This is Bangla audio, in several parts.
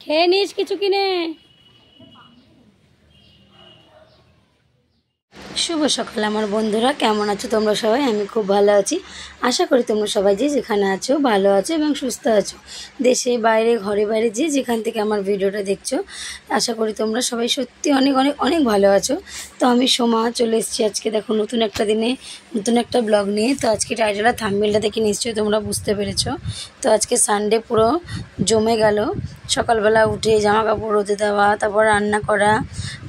খেয়ে নিস কিছু কিনে। শুভ সকাল আমার বন্ধুরা, কেমন আছো তোমরা সবাই? আমি খুব ভালো আছি। আশা করি তোমরা সবাই যে যেখানে আছো ভালো আছো এবং সুস্থ আছো। দেশে বাইরে ঘরে বাইরে যে যেখান থেকে আমার ভিডিওটা দেখছো, আশা করি তোমরা সবাই সত্যি অনেক অনেক অনেক ভালো আছো। তো আমি সোমা চলে এসেছি আজকে, দেখো নতুন একটা দিনে নতুন একটা ব্লগ নিয়ে। তো আজকে টাইটেলটা থাম্বনেলটা দেখে নিশ্চয়ই তোমরা বুঝতে পেরেছো। তো আজকে সানডে পুরো জমে গেল। সকালবেলা উঠে জামা কাপড় রোদে দেওয়া, তারপর রান্না করা।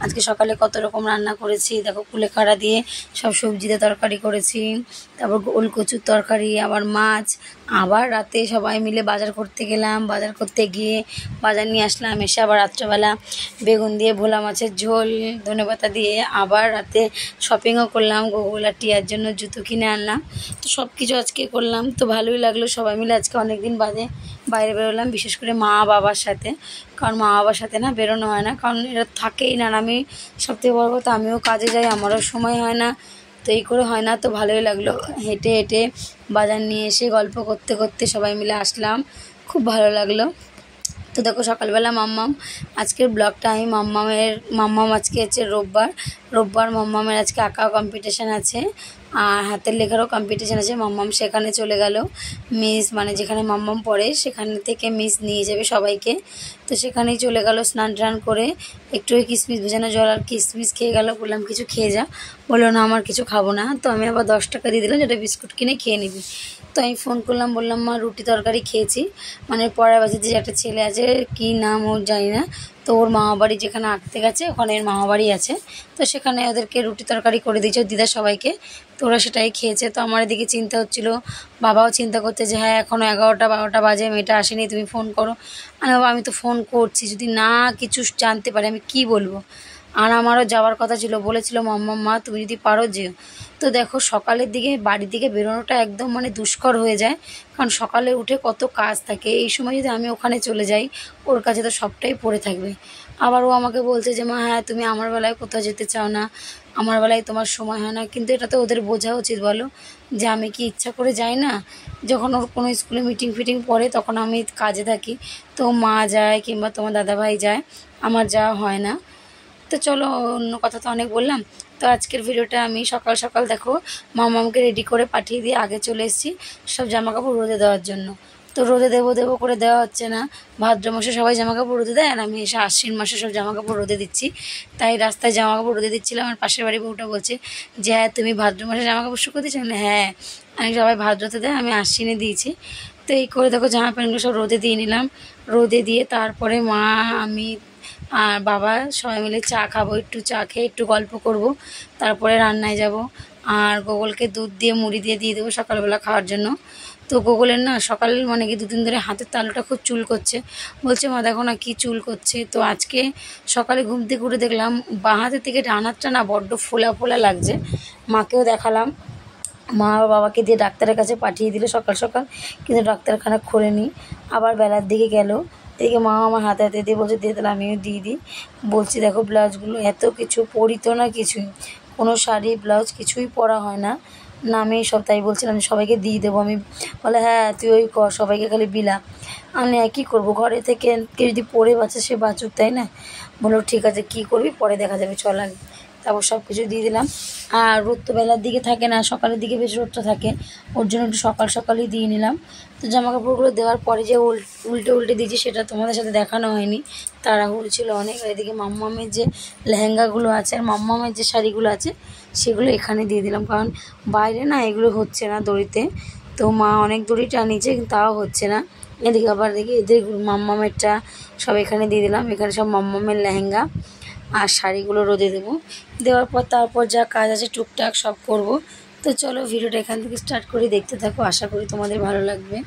আজকে সকালে কত রকম রান্না করেছি দেখো, কুলেখাড়া দিয়ে সব সবজি দিয়ে তরকারি করেছি, তারপর ওল কচুর তরকারি, আবার মাছ। আবার রাতে সবাই মিলে বাজার করতে গেলাম, বাজার করতে গিয়ে বাজার নিয়ে আসলাম। এসে আবার রাত্রেবেলা বেগুন দিয়ে ভোলা মাছের ঝোল ধনেপাতা দিয়ে আবার রাতে শপিংও করলাম। গোকুল আর টিয়ার জন্য জুতো কিনে আনলাম। তো সব কিছু আজকে করলাম, তো ভালোই লাগলো। সবাই মিলে আজকে অনেক দিন বাদে বাইরে বেরোলাম, বিশেষ করে মা বাবার সাথে। কারণ মা বাবার সাথে না বেরোনো হয় না, কারণ এরা থাকেই না। আমি সবথেকে বড় কথা, আমিও কাজে যাই, আমারও সময় হয় না। তো এই করে হয় না। তো ভালোই লাগলো, হেঁটে হেঁটে বাজার নিয়ে এসে গল্প করতে করতে সবাই মিলে আসলাম, খুব ভালো লাগলো। তো দেখো সকালবেলা মাম্মাম, আজকের ব্লগটা আমি মাম্মাম আজকে হচ্ছে রোববার মাম্মামের আজকে আঁকা কম্পিটিশান আছে, আর হাতের লেখারও কম্পিটিশান আছে। মাম্মাম সেখানে চলে গেল। মিস মানে যেখানে মাম্মাম পড়ে সেখান থেকে মিস নিয়ে যাবে সবাইকে। তো সেখানেই চলে গেল, স্নান টান করে একটু ওই কিশমিশ ভেজানো জল আর কিশমিশ খেয়ে গেল। বললাম কিছু খেয়ে যা, বললো না আমার কিছু খাবো না। তো আমি আবার 10 টাকা দিয়ে দিলাম, যেটা বিস্কুট কিনে খেয়ে নিবি। তো আমি ফোন করলাম, বললাম মা রুটি তরকারি খেয়েছি। মানে পড়ার বাজার যে একটা ছেলে আছে, কি নাম ওর জানি না, তো ওর মামা বাড়ি যেখানে আঁকতে গেছে ওখানে এর মামা বাড়ি আছে। তো সেখানে ওদেরকে রুটি তরকারি করে দিয়েছে দিদা সবাইকে। তো ওরা সেটাই খেয়েছে। তো আমার এদিকে চিন্তা হচ্ছিলো, বাবাও চিন্তা করছে যে হ্যাঁ এখনও 11টা 12টা বাজে, মেয়েটা আসেনি, তুমি ফোন করো। আমি বাবা আমি তো ফোন করছি, যদি না কিছু জানতে পারি আমি কি বলবো। আর আমারও যাওয়ার কথা ছিল, বলেছিল মা তুমি যদি পারো যেও। তো দেখো সকালের দিকে বাড়ির দিকে বেরোনোটা একদম মানে দুষ্কর হয়ে যায়, কারণ সকালে উঠে কত কাজ থাকে। এই সময় যদি আমি ওখানে চলে যাই, ওর কাছে তো সবটাই পড়ে থাকবে। আবার ও আমাকে বলছে যে মা হ্যাঁ তুমি আমার বেলায় কোথাও যেতে চাও না, আমার বেলায় তোমার সময় হয় না। কিন্তু এটা তো ওদের বোঝা উচিত বলো, যে আমি কি ইচ্ছা করে যাই না? যখন ওর কোনো স্কুলে মিটিং ফিটিং পড়ে তখন আমি কাজে থাকি, তো মা যায় কিংবা তোমার দাদাভাই যায়, আমার যাওয়া হয় না। তো চলো অন্য কথা তো অনেক বললাম। তো আজকের ভিডিওটা আমি সকাল সকাল দেখো মামাকে রেডি করে পাঠিয়ে দিয়ে আগে চলে এসেছি সব জামাকাপড় রোদে দেওয়ার জন্য। তো রোদে দেবো করে দেওয়া হচ্ছে না। ভাদ্র মাসে সবাই জামাকাপড় রোদে দেয়, আর আমি এসে আশ্বিন মাসে সব জামাকাপড় রোদে দিচ্ছি। তাই রাস্তায় জামাকাপড় রোদে দিচ্ছিলাম, আর পাশের বাড়ি বউটা বলছে যে হ্যাঁ তুমি ভাদ্র মাসে জামাকাপড় শুকো দিচ্ছ? হ্যাঁ, আমি সবাই ভাদ্রতে দেয়, আমি আশ্বিনে দিয়েছি। তো এই করে দেখো জামা প্যান্টগুলো সব রোদে দিয়ে নিলাম। রোদে দিয়ে তারপরে মা আমি আর বাবা সবাই মিলে চা খাবো, একটু চা খেয়ে একটু গল্প করব, তারপরে রান্নায় যাব। আর গোগলকে দুধ দিয়ে মুড়ি দিয়ে দেবো সকালবেলা খাওয়ার জন্য। তো গোগলের না সকাল মানে কি 2 দিন ধরে হাতের তালুটা খুব চুল করছে, বলছে মা দেখো না কি চুল করছে। তো আজকে সকালে ঘুম থেকে উঠে দেখলাম বাঁ হাতের থেকে ডান হাতটা না বড্ড ফোলা ফোলা লাগছে। মাকেও দেখালাম, মা বাবাকে দিয়ে ডাক্তারের কাছে পাঠিয়ে দিল সকাল সকাল, কিন্তু ডাক্তারখানা খোলেনি। আবার বেলার দিকে গেল, এদিকে মা আমার হাতে হাতে দিয়ে বলছে দিয়ে তাহলে আমিও দিয়ে দিই। বলছি দেখো ব্লাউজগুলো এত কিছু পরি তো না, কিছুই কোনো শাড়ি ব্লাউজ কিছুই পরা হয় না। না আমি সব তাই বলছিলাম সবাইকে দিয়ে দেবো আমি। বলে হ্যাঁ তুই ওই কর, সবাইকে খালি বিলা। আমি কী করবো, ঘরে থেকে কেউ যদি পরে বাঁচে সে বাঁচুক, তাই না? বললো ঠিক আছে কী করবি পরে দেখা যাবে, চল আগে। তারপর সব কিছু দিয়ে দিলাম। আর রোদ তো বেলার দিকে থাকে না, সকালের দিকে বেশ রোদটা থাকে, ওর জন্য একটু সকাল সকালই দিয়ে নিলাম। তো জামাকাপড়গুলো দেওয়ার পরে যে উল্টে দিয়েছি সেটা তোমাদের সাথে দেখানো হয়নি, তাড়াহুড়ো ছিল অনেক। আর এদিকে মাম্মামের যে লেহেঙ্গাগুলো আছে আর মাম্মামের যে শাড়িগুলো আছে সেগুলো এখানে দিয়ে দিলাম, কারণ বাইরে না এগুলো হচ্ছে না দড়িতে। তো মা অনেক দড়ি টানিয়েছে কিন্তু তাও হচ্ছে না। এদিকে আবার দেখি এদের মাম্মামেরটা সব এখানে দিয়ে দিলাম। এখানে সব মাম্মামের লেহেঙ্গা আর শাড়িগুলো রোদে দেবো। দেওয়ার পর তারপর যা কাজ আছে টুকটাক সব করব। তো চলো ভিডিওটা এখান থেকে স্টার্ট করে দেখতে থাকো, আশা করি তোমাদের ভালো লাগবে।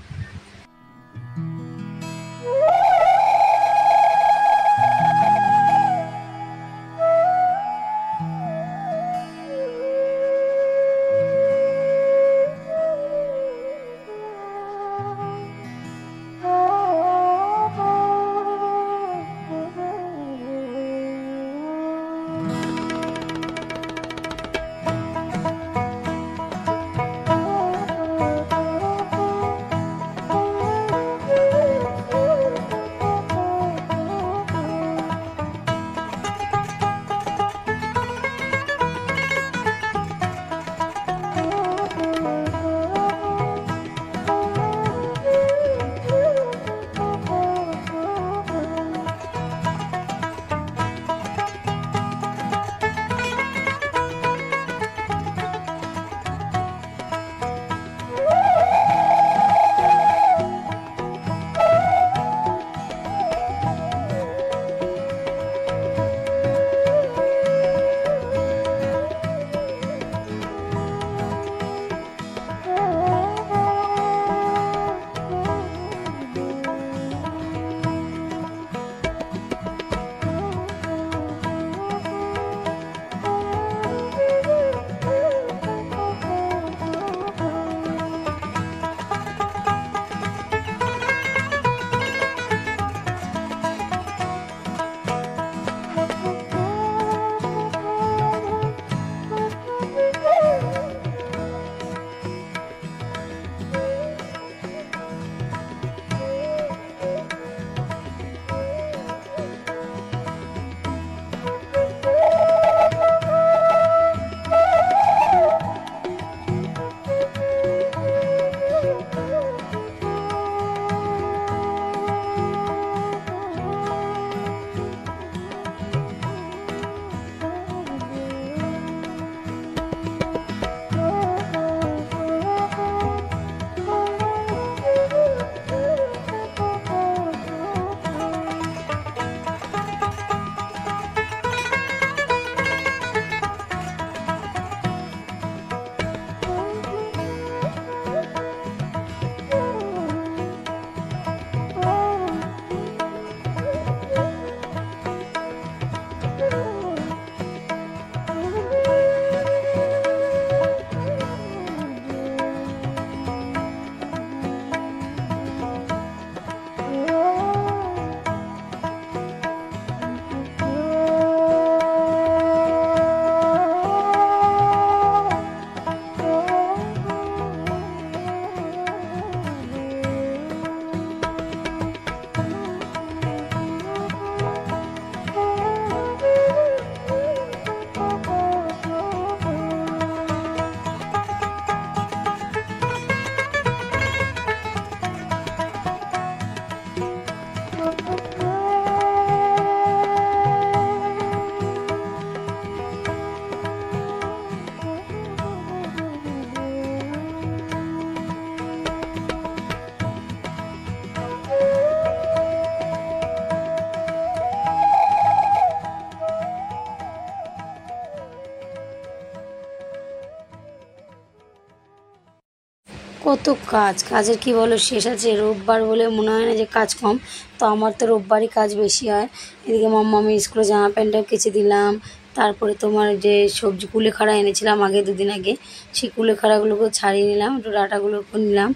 কত কাজ, কাজের কি বলো শেষ আছে? রোববার বলে মনে হয় না যে কাজ কম, তো আমার তো রোববারই কাজ বেশি হয়। এদিকে মাম্মামের স্কুলে জামা প্যান্টটাও কেচে দিলাম, তারপরে তোমার যে সবজি কুলেখাড়া এনেছিলাম আগে 2 দিন আগে, সেই কুলেখাড়াগুলোকেও ছাড়িয়ে নিলাম, একটু ডাঁটাগুলো নিলাম।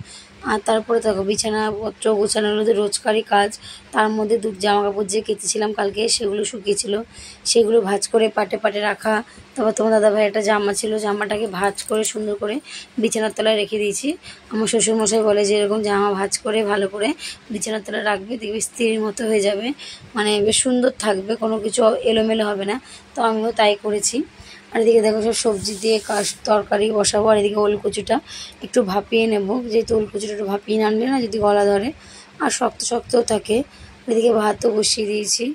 আর তারপরে দেখো বিছানাপত্র গোছানোগুলো তো রোজকারই কাজ। তার মধ্যে জামা কাপড় যে কেচেছিলাম কালকে সেগুলো শুকিয়েছিল, সেগুলো ভাঁজ করে পাটে পাটে রাখা। তারপর তোমার দাদাভাই একটা জামা ছিল, জামাটাকে ভাঁজ করে সুন্দর করে বিছানার তলায় রেখে দিয়েছি। আমার শ্বশুরমশাই বলে যে এরকম জামা ভাঁজ করে ভালো করে বিছানার তলায় রাখবে, দেখবি স্ত্রীর মতো হয়ে যাবে, মানে বেশ সুন্দর থাকবে, কোনো কিছু এলোমেলো হবে না। তো আমিও তাই করেছি। আর এদিকে দেখো সব সবজি দিয়ে তরকারি বসাবো। আর এদিকে ওলকচুটা একটু ভাপিয়ে নেব, যেহেতু ওলকচুটা একটু ভাপিয়ে আনলে না যদি গলা ধরে আর শক্ত শক্তও থাকে। এদিকে ভাতও বসিয়ে দিয়েছি।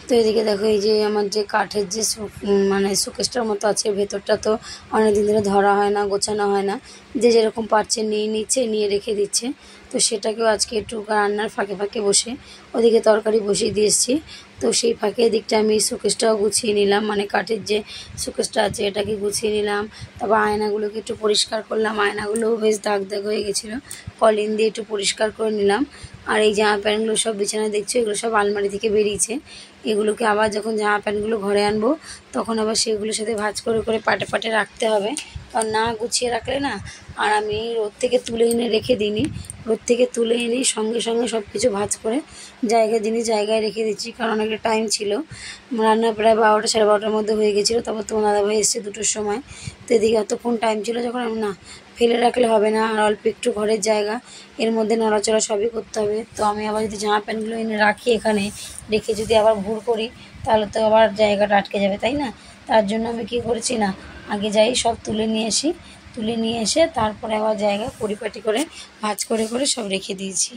তো এদিকে দেখো এই যে আমার যে কাঠের যে মানে শোকেসটার মতো আছে, ভেতরটা তো অনেকদিন ধরে ধরা হয় না, গোছানো হয় না, যে যেরকম পারছে নিয়ে নিচ্ছে, নিয়ে রেখে দিচ্ছে। তো সেটাকেও আজকে একটু রান্নার ফাঁকে ফাঁকে বসে ওদিকে তরকারি বসিয়ে দিয়ে এসেছি। তো সেই ফাঁকে এদিকটা আমি শোকেসটাও গুছিয়ে নিলাম, মানে কাঠের যে শোকেসটা আছে এটাকে গুছিয়ে নিলাম। তারপর আয়নাগুলোকে একটু পরিষ্কার করলাম, আয়নাগুলোও বেশ দাগ দাগ হয়ে গেছিলো, কলিন দিয়ে একটু পরিষ্কার করে নিলাম। আর এই জামা প্যান্টগুলো সব বিছানায় দেখছো, এগুলো সব আলমারি থেকে বেরিয়েছে। এগুলোকে আবার যখন জামা প্যান্টগুলো ঘরে আনবো তখন আবার সেগুলোর সাথে ভাঁজ করে করে পাটে পাটে রাখতে হবে, কারণ না গুছিয়ে রাখলে না। আর আমি রোদ থেকে তুলে এনে রেখে দিইনি, রোদ থেকে তুলে এনে সঙ্গে সঙ্গে সব কিছু ভাঁজ করে জিনিস জায়গায় রেখে দিচ্ছি, কারণ একটা টাইম ছিল, রান্না প্রায় 12টা সাড়ে 12টার মধ্যে হয়ে গেছিলো। তারপর তোমার দাদাভাই এসছে 2টোর সময়। তো এদিকে এতক্ষণ টাইম ছিল যখন আমি না ফেলে রাখলে হবে না, আর অল্প একটু ঘরের জায়গা, এর মধ্যে নড়াচড়া সবই করতে হবে। তো আমি আবার যদি জামা প্যান্টগুলো এনে রাখি এখানে রেখে যদি আবার ভুল করি তাহলে তো আবার জায়গাটা আটকে যাবে, তাই না? তার জন্য আমি কি করেছি না, আগে যাই সব তুলে নিয়ে আসি, তুলে নিয়ে এসে তারপরে আবার জায়গা পরিপাটি করে ভাঁজ করে করে সব রেখে দিয়েছি।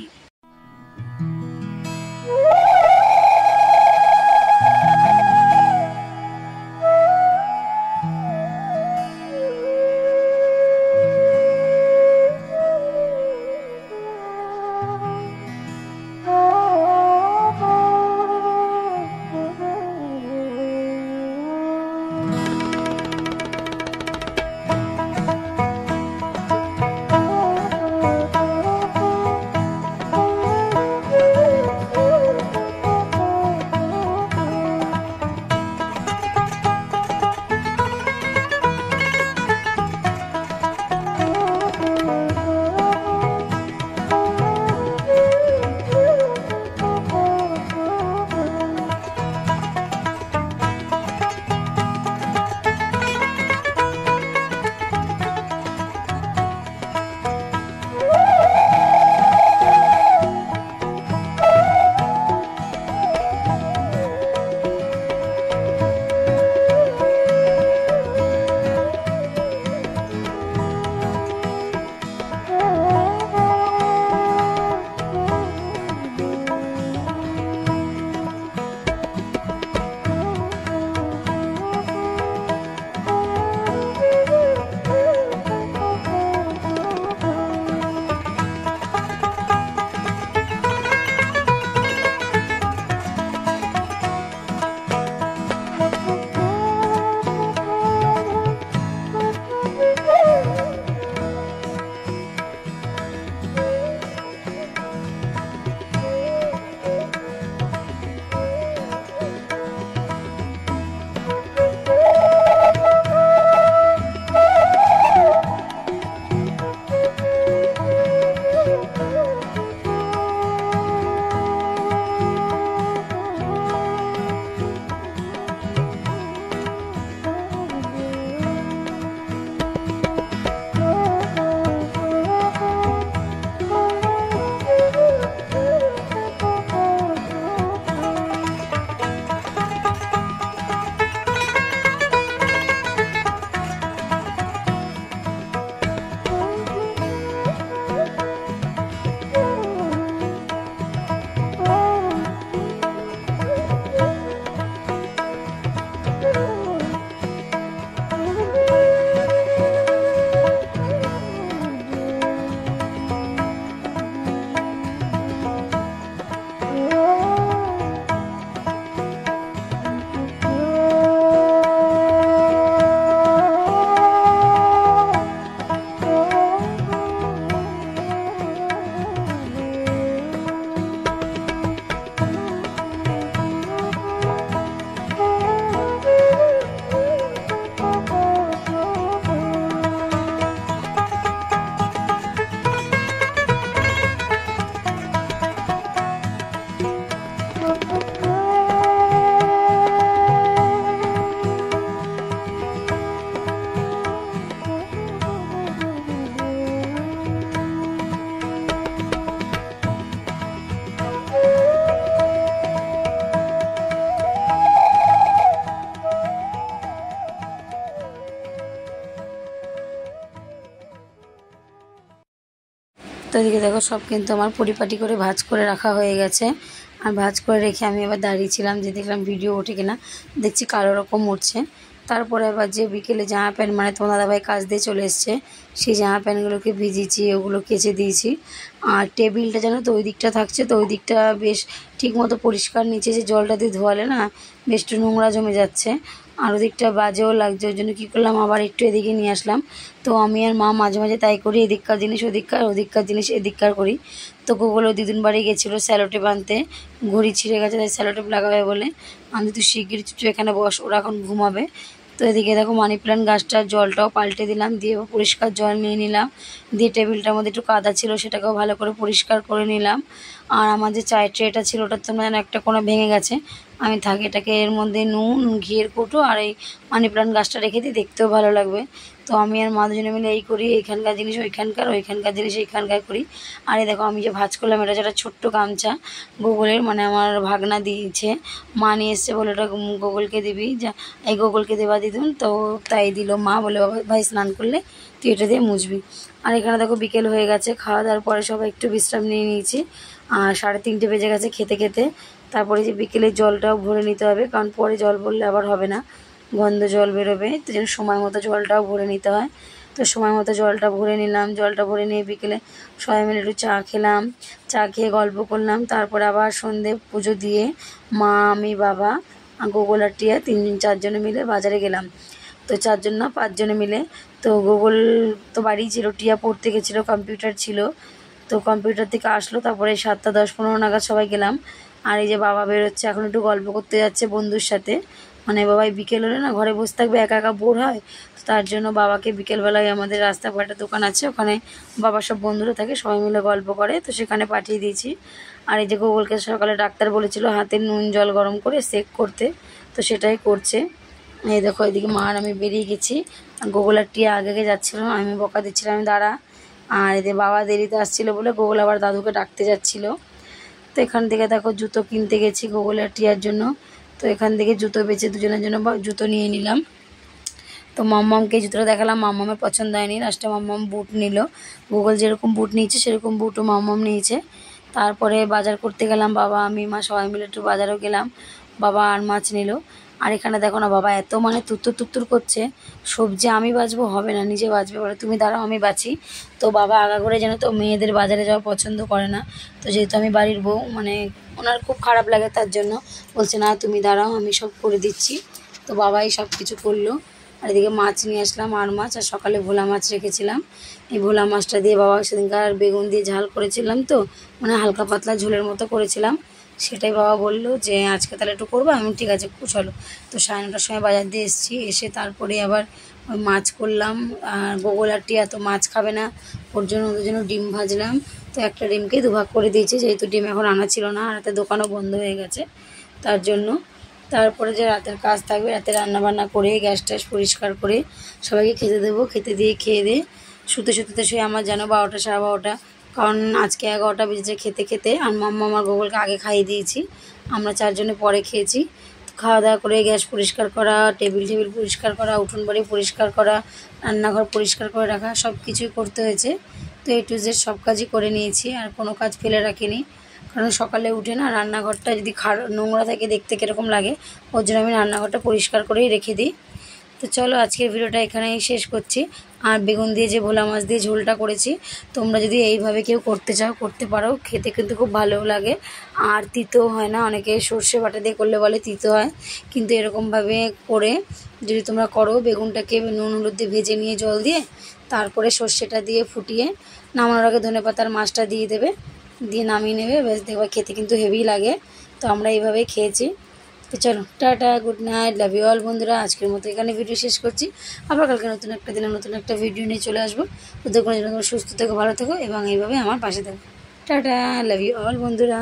তো এদিকে দেখো সব কিন্তু আমার পরিপাটি করে ভাঁজ করে রাখা হয়ে গেছে। আর ভাঁজ করে রেখে আমি এবার দাঁড়িয়েছিলাম যে দেখলাম ভিডিও ওঠে কিনা, দেখছি কালো রকম উঠছে। তারপরে আবার যে বিকেলে জামা প্যান্ট মানে তোমার দাদাভাই কাজ দিয়ে চলে এসছে, সেই জামা প্যান্টগুলোকে ভিজিয়েছি, ওগুলো কেচে দিয়েছি। আর টেবিলটা জানো তো ওই দিকটা থাকছে, তো ওই দিকটা বেশ ঠিক মতো পরিষ্কার, নিচে যে জলটা দিয়ে ধোয়ালে না বেশ একটু নোংরা জমে যাচ্ছে, আর ওদিকটা বাজেও লাগছে। ওই জন্য কী করলাম, আবার একটু এদিকে নিয়ে আসলাম। তো আমি আর মা মাঝে মাঝে তাই করি, এদিককার জিনিস ওদিককার, ওদিককার জিনিস এদিককার করি। তো গুগল দিদিন বাড়ি গেছিলো স্যালোটেপ আনতে, ঘড়ি ছিঁড়ে গেছে তাই স্যালোটেপ লাগাবে বলে। আমি তো শিগগির চুপচুপ এখানে বস, ওরা এখন ঘুমাবে। তো এদিকে দেখো মানি প্ল্যান্ট গাছটার জলটাও পাল্টে দিলাম, দিয়ে পরিষ্কার জল নিয়ে নিলাম, দিয়ে টেবিলটার মধ্যে একটু কাদা ছিল সেটাকেও ভালো করে পরিষ্কার করে নিলাম। আর আমার যে চায়ের ট্রেটা ছিল ওটার তো যেন একটা কোনো ভেঙে গেছে, আমি থাকি এটাকে এর মধ্যে নুন, ঘিয়ের কৌটো আর এই মানি প্ল্যান্ট গাছটা রেখে দিই, দেখতেও ভালো লাগবে। তো আমি আর মা দুজনে মিলে এই করি, এইখানকার জিনিস ওইখানকার, ওইখানকার জিনিস এইখানকার করি। আর এই দেখো আমি যে ভাঁজ করলাম, এটা যেটা ছোট্ট গামছা গুগলের, মানে আমার ভাগনা দিয়েছে, মা নিয়ে এসছে বলে ওটা গুগলকে দিবি, যা এই গুগলকে দেওয়া দিদুন, তো তাই দিল মা, বলে বাবা ভাই স্নান করলে তুই এটা দিয়ে মুছবি। আর এখানে দেখো বিকেল হয়ে গেছে, খাওয়া দাওয়ার পরে সবাই একটু বিশ্রাম নিয়ে নিয়েছি। আর 3:30 বেজে গেছে খেতে খেতে। তারপরে যে বিকেলের জলটাও ভরে নিতে হবে, কারণ পরে জল ভরলে আবার হবে না, গন্ধ জল বেরোবে, তো যেন সময় মতো জলটাও ভরে নিতে হয়। তো সময় মতো জলটা ভরে নিলাম, জলটা ভরে নিয়ে বিকেলে সবাই মিলে একটু চা খেলাম, চা খেয়ে গল্প করলাম। তারপরে আবার সন্ধে পুজো দিয়ে মা, আমি, বাবা, গুগল আর টিয়া 4জনে মিলে বাজারে গেলাম। তো 4জন না 5জনে মিলে। তো গুগল তো বাড়ি ছিল, টিয়া পড়তে গেছিলো, কম্পিউটার ছিল, তো কম্পিউটার থেকে আসলো। তারপরে 7:10-15 নাগাদ সবাই গেলাম। আর এই যে বাবা বেরোচ্ছে, এখন একটু গল্প করতে যাচ্ছে বন্ধুর সাথে, মানে বাবাই বিকেল হলে না ঘরে বসে থাকবে, একা একা বোর হয়, তো তার জন্য বাবাকে বিকেলবেলায় আমাদের রাস্তার পাশে দোকান আছে, ওখানে বাবার সব বন্ধুরা থাকে, সবাই মিলে গল্প করে, তো সেখানে পাঠিয়ে দিয়েছি। আর এই যে গুগলকে সকালে ডাক্তার বলেছিল হাতে নুন জল গরম করে সেক করতে, তো সেটাই করছে। এই দেখো এদিকে মা আর আমি বেরিয়ে গেছি, গুগল আর টিয়া আগে আগে যাচ্ছিলো, আমি বকা দিচ্ছিলাম আমি দাঁড়া। আর এদের বাবা দেরিতে আসছিলো বলে গুগল আবার দাদুকে ডাকতে যাচ্ছিলো। তো এখান থেকে দেখো জুতো কিনতে গেছি গুগল আর টিয়ার জন্য, তো এখান থেকে জুতো বেছে দুজনের জন্য জুতো নিয়ে নিলাম। তো মাম্মামকে জুতোটা দেখালাম, মাম্মামের পছন্দ হয়নি, লাস্টে মাম্মাম বুট নিল, গুগল যেরকম বুট নিয়েছে সেরকম বুটও মাম্মাম নিয়েছে। তারপরে বাজার করতে গেলাম, বাবা, আমি, মা সবাই মিলে একটু বাজারও গেলাম, বাবা আর মাছ নিল। আর এখানে দেখো না বাবা এত মানে তুত্তুর তুত্তুর করছে, সবজি আমি বাছবো হবে না, নিজে বাছবে, বলে তুমি দাঁড়াও আমি বাছি। তো বাবা আগা করে যেন তো মেয়েদের বাজারে যাওয়া পছন্দ করে না, তো যেহেতু আমি বাড়ির বউ, মানে ওনার খুব খারাপ লাগে, তার জন্য বলছে না তুমি দাঁড়াও আমি সব করে দিচ্ছি। তো বাবাই সব কিছু করলো। আর এদিকে মাছ নিয়ে আসলাম, আর মাছ, আর সকালে ভোলা মাছ রেখেছিলাম, এই ভোলা মাছটা দিয়ে বাবা সেদিনকার বেগুন দিয়ে ঝাল করেছিলাম, তো মানে হালকা পাতলা ঝোলের মতো করেছিলাম, সেটাই বাবা বললো যে আজকে তাহলে একটু করবো, আমি ঠিক আছে চলো। তো 9:30টার সময় বাজার দিয়ে এসেছি, এসে তারপরে আবার ওই মাছ করলাম। আর গুগল আর টিয়া তো মাছ খাবে না, ওর জন্য ওদের জন্য ডিম ভাজলাম, তো একটা ডিমকে দুভাগ করে দিয়েছি, যেহেতু ডিম এখন আনা ছিল না, আর রাতে দোকানও বন্ধ হয়ে গেছে তার জন্য। তারপরে যে রাতের কাজ থাকবে, রাতে রান্নাবান্না করে গ্যাস ট্যাস পরিষ্কার করে সবাইকে খেতে দেবো, খেতে দিয়ে খেয়ে দিয়ে শুতে শুতে শুয়ে আমার যেন 12টা 12:30, কারণ আজকে 11টা বেজেছে খেতে খেতে। আর মাম্মা আমার গুগলকে আগে খাইয়ে দিয়েছি, আমরা 4জনে পরে খেয়েছি। খাওয়া দাওয়া করে গ্যাস পরিষ্কার করা, টেবিল পরিষ্কার করা, উঠোন বাড়ি পরিষ্কার করা, রান্নাঘর পরিষ্কার করে রাখা, সব কিছুই করতে হয়েছে। তো A to Z সব কাজই করে নিয়েছি, আর কোনো কাজ ফেলে রাখিনি, কারণ সকালে উঠে না রান্নাঘরটা যদি নোংরা থাকে দেখতে কীরকম লাগে, ওর জন্য আমি রান্নাঘরটা পরিষ্কার করেই রেখে দিই। তো চলো আজকের ভিডিওটা এখানেই শেষ করছি। আর বেগুন দিয়ে যে ভোলা মাছ দিয়ে ঝোলটা করেছি, তোমরা যদি এইভাবে কেউ করতে চাও করতে পারো, খেতে কিন্তু খুব ভালোও লাগে, আর তিতো হয় না। অনেকে সর্ষে বাটা দিয়ে করলে বলে তিতো হয়, কিন্তু এরকমভাবে করে যদি তোমরা করো, বেগুনটাকে নুন হলুদ দিয়ে ভেজে নিয়ে জল দিয়ে, তারপরে সর্ষেটা দিয়ে ফুটিয়ে নামানোর আগে ধনেপাতার মাছটা দিয়ে দেবে, দিয়ে নামিয়ে নেবে, বেশ দেখবে খেতে কিন্তু হেভি লাগে। তো আমরা এইভাবেই খেয়েছি। তো চলো tata, good night, love you all বন্ধুরা। আজকের মতো এখানে ভিডিও শেষ করছি, আবার কালকে নতুন একটা দিনে নতুন একটা ভিডিও নিয়ে চলে আসবো। ততক্ষণের জন্য সুস্থ থেকো, ভালো থেকো, এবং এইভাবে আমার পাশে থাকো। টাটা, লাভ ইউ অল বন্ধুরা।